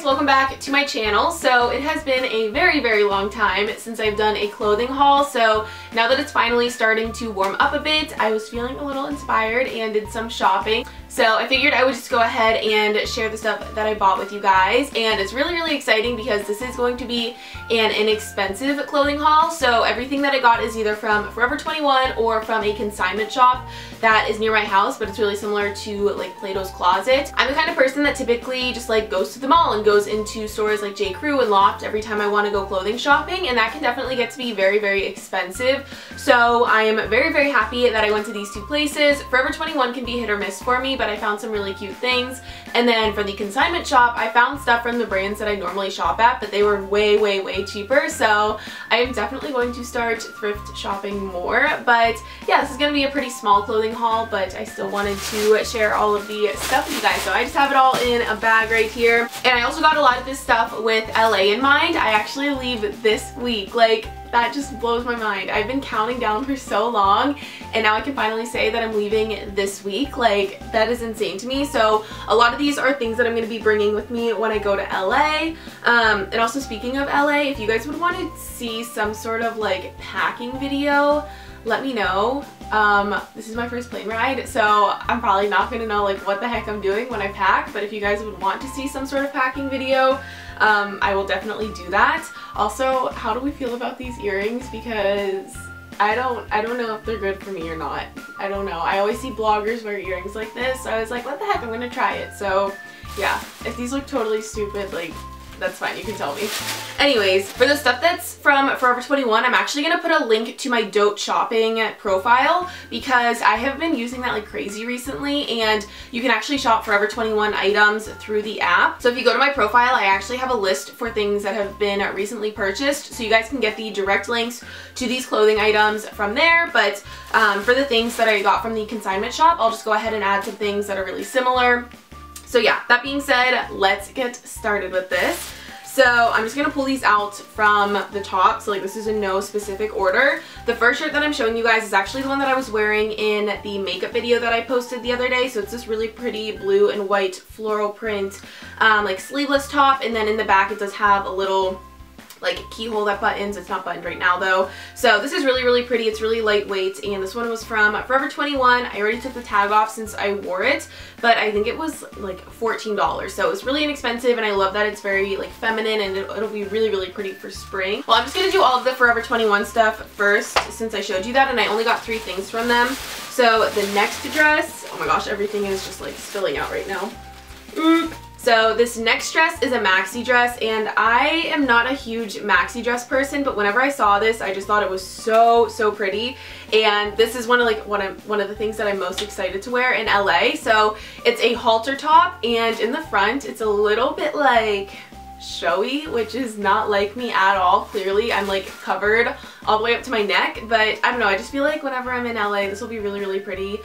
guys, welcome back to my channel. So it has been a very long time since I've done a clothing haul, so now that it's finally starting to warm up a bit, I was feeling a little inspired and did some shopping. So I figured I would just go ahead and share the stuff that I bought with you guys, and it's really exciting because this is going to be an inexpensive clothing haul. So everything that I got is either from Forever 21 or from a consignment shop that is near my house, but it's really similar to like Plato's Closet. I'm the kind of person that typically just like goes to the mall and goes into stores like J. Crew and Loft every time I want to go clothing shopping, and that can definitely get to be very expensive. So I am very happy that I went to these two places. Forever 21 can be hit or miss for me, but I found some really cute things. And then for the consignment shop, I found stuff from the brands that I normally shop at, but they were way cheaper. So I am definitely going to start thrift shopping more. But yeah, this is going to be a pretty small clothing haul, but I still wanted to share all of the stuff with you guys. So I just have it all in a bag right here. And I also got a lot of this stuff with LA in mind. I actually leave this week. Like, that just blows my mind. I've been counting down for so long, and now I can finally say that I'm leaving this week. Like, that is insane to me. So a lot of these are things that I'm going to be bringing with me when I go to LA. And also, speaking of LA, if you guys would want to see some sort of like packing video, let me know. This is my first plane ride, so I'm probably not going to know like what the heck I'm doing when I pack, but if you guys would want to see some sort of packing video, I will definitely do that. Also, how do we feel about these earrings? Because I don't know if they're good for me or not. I don't know. I always see bloggers wear earrings like this, so I was like, what the heck, I'm gonna try it. So yeah, if these look totally stupid, like, that's fine, you can tell me. Anyways, for the stuff that's from Forever 21, I'm actually going to put a link to my Dote shopping profile because I have been using that like crazy recently, and you can actually shop Forever 21 items through the app. So if you go to my profile, I actually have a list for things that have been recently purchased, so you guys can get the direct links to these clothing items from there. But for the things that I got from the consignment shop, I'll just go ahead and add some things that are really similar. So yeah, that being said, let's get started with this. So I'm just going to pull these out from the top. So like, this is in no specific order. The first shirt that I'm showing you guys is actually the one that I was wearing in the makeup video that I posted the other day. So it's this really pretty blue and white floral print, like sleeveless top. And then in the back it does have a little like keyhole that buttons. It's not buttoned right now though. So this is really pretty. It's really lightweight, and this one was from Forever 21. I already took the tag off since I wore it, but I think it was like $14. So it's really inexpensive, and I love that it's very like feminine, and it'll be really pretty for spring. Well, I'm just gonna do all of the Forever 21 stuff first since I showed you that, and I only got 3 things from them. So the next dress, oh my gosh, everything is just like spilling out right now. So this next dress is a maxi dress, and I am not a huge maxi dress person, but whenever I saw this, I just thought it was so pretty. And this is one of the things that I'm most excited to wear in LA. So it's a halter top, and in the front it's a little bit like showy, which is not like me at all. Clearly I'm like covered all the way up to my neck, but I don't know, I just feel like whenever I'm in LA this will be really pretty.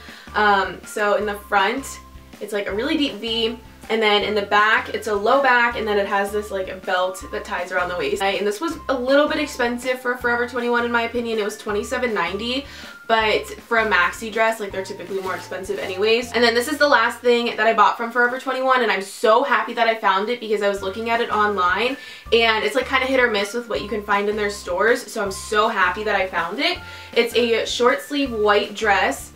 So in the front it's like a really deep V, and then in the back it's a low back, and then it has this like a belt that ties around the waist. And this was a little bit expensive for Forever 21 in my opinion. It was $27.90, but for a maxi dress, like, they're typically more expensive anyways. And then this is the last thing that I bought from Forever 21, and I'm so happy that I found it because I was looking at it online, and it's like kind of hit or miss with what you can find in their stores, so I'm so happy that I found it. It's a short sleeve white dress,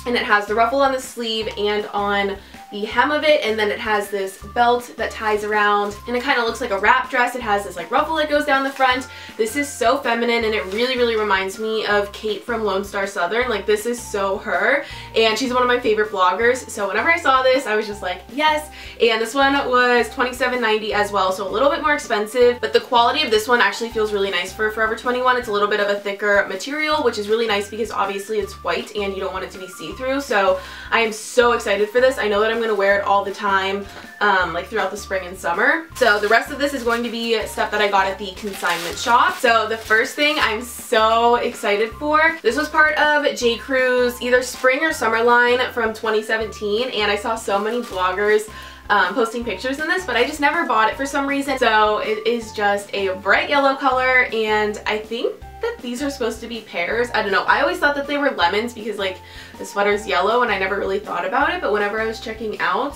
and it has the ruffle on the sleeve and on the hem of it, and then it has this belt that ties around, and it kind of looks like a wrap dress. It has this like ruffle that goes down the front. This is so feminine, and it really reminds me of Kate from Lone Star Southern. Like, this is so her, and she's one of my favorite bloggers, so whenever I saw this I was just like, yes. And this one was $27.90 as well, so a little bit more expensive, but the quality of this one actually feels really nice for Forever 21. It's a little bit of a thicker material, which is really nice because obviously it's white and you don't want it to be see-through. So I am so excited for this. I know that I'm going to wear it all the time, like throughout the spring and summer. So the rest of this is going to be stuff that I got at the consignment shop. So the first thing I'm so excited for, this was part of J. Crew's either spring or summer line from 2017, and I saw so many bloggers posting pictures in this, but I just never bought it for some reason. So it is just a bright yellow color, and I think that these are supposed to be pears. I don't know. I always thought that they were lemons because like the sweater's yellow and I never really thought about it, but whenever I was checking out,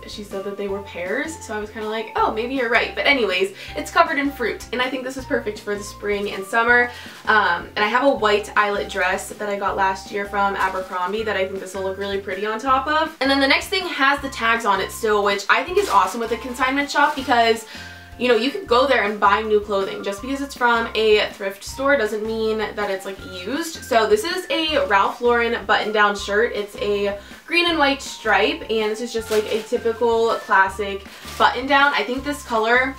she said that they were pears, so I was kind of like, oh, maybe you're right. But anyways, it's covered in fruit and I think this is perfect for the spring and summer. And I have a white eyelet dress that I got last year from Abercrombie that I think this will look really pretty on top of. And then the next thing has the tags on it still, which I think is awesome with a consignment shop because you know, you could go there and buy new clothing. Just because it's from a thrift store doesn't mean that it's like used. So this is a Ralph Lauren button-down shirt. It's a green and white stripe, and this is just like a typical classic button-down. I think this color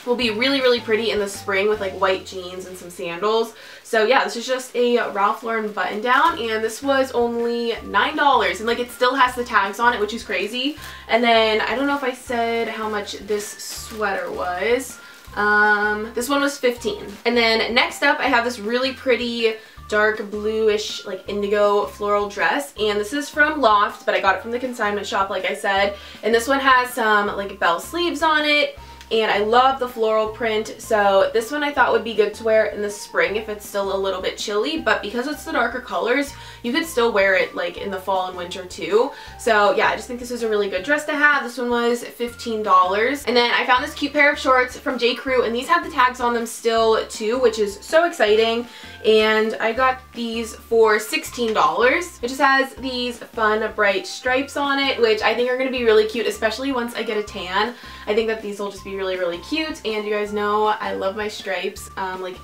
will be really, really pretty in the spring with like white jeans and some sandals. So yeah, this is just a Ralph Lauren button down, and this was only $9, and like it still has the tags on it, which is crazy. And then I don't know if I said how much this sweater was. This one was $15. And then next up I have this really pretty dark bluish like indigo floral dress, and this is from Loft, but I got it from the consignment shop like I said. And this one has some like bell sleeves on it. And I love the floral print, so this one I thought would be good to wear in the spring if it's still a little bit chilly, but because it's the darker colors, you could still wear it like in the fall and winter too. So yeah, I just think this is a really good dress to have. This one was $15. And then I found this cute pair of shorts from J. Crew, and these have the tags on them still too, which is so exciting. And I got these for $16. It just has these fun bright stripes on it, which I think are going to be really cute, especially once I get a tan. I think that these will just be really, really cute, and you guys know I love my stripes. Like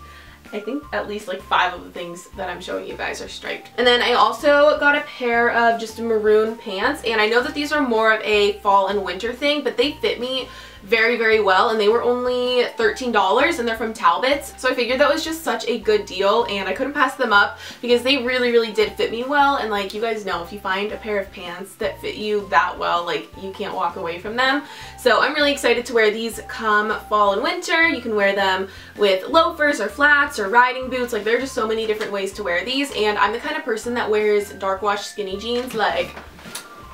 I think at least like 5 of the things that I'm showing you guys are striped. And then I also got a pair of just maroon pants, and I know that these are more of a fall and winter thing, but they fit me very, very well, and they were only $13, and they're from Talbot's, so I figured that was just such a good deal, and I couldn't pass them up because they really, really did fit me well. And like you guys know, if you find a pair of pants that fit you that well, like you can't walk away from them. So I'm really excited to wear these come fall and winter. You can wear them with loafers or flats or riding boots. Like there are just so many different ways to wear these, and I'm the kind of person that wears dark wash skinny jeans like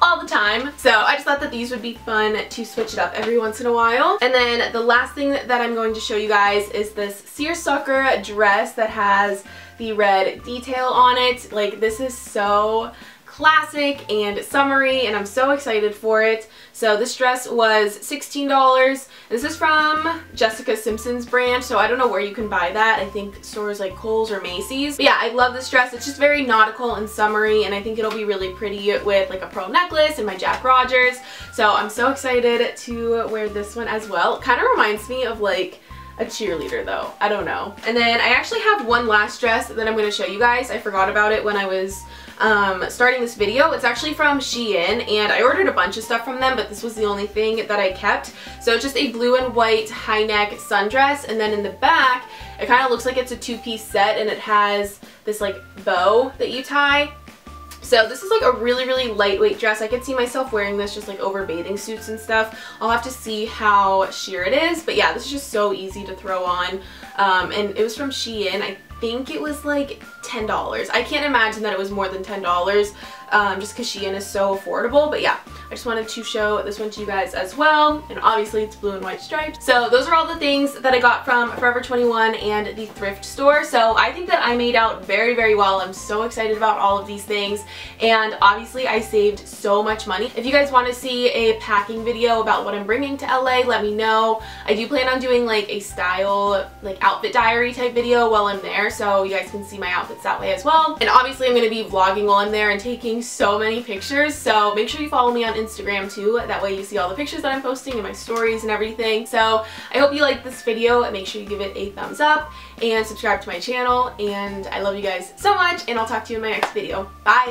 all the time. So I just thought that these would be fun to switch it up every once in a while. And then the last thing that I'm going to show you guys is this seersucker dress that has the red detail on it. Like this is so classic and summery, and I'm so excited for it. So this dress was $16. This is from Jessica Simpson's brand, so I don't know where you can buy that. I think stores like Kohl's or Macy's. But yeah, I love this dress. It's just very nautical and summery, and I think it'll be really pretty with like a pearl necklace and my Jack Rogers. So I'm so excited to wear this one as well. It kind of reminds me of like a cheerleader though. I don't know. And then I actually have one last dress that I'm going to show you guys. I forgot about it when I was starting this video. It's actually from Shein, and I ordered a bunch of stuff from them, but this was the only thing that I kept. So it's just a blue and white high neck sundress, and then in the back it kind of looks like it's a 2-piece set, and it has this like bow that you tie. So this is like a really, really lightweight dress. I could see myself wearing this just like over bathing suits and stuff. I'll have to see how sheer it is, but yeah, this is just so easy to throw on. And it was from Shein. I think it was like $10. I can't imagine that it was more than $10, just because Shein is so affordable. But yeah, I just wanted to show this one to you guys as well, and obviously it's blue and white striped. So those are all the things that I got from Forever 21 and the thrift store. So I think that I made out very, very well. I'm so excited about all of these things, and obviously I saved so much money. If you guys want to see a packing video about what I'm bringing to LA, let me know. I do plan on doing like a style, like outfit diary type video while I'm there, so you guys can see my outfits that way as well. And obviously I'm going to be vlogging while I'm there and taking so many pictures, so make sure you follow me on Instagram too. That way you see all the pictures that I'm posting and my stories and everything. So I hope you liked this video. Make sure you give it a thumbs up and subscribe to my channel, and I love you guys so much, and I'll talk to you in my next video. Bye!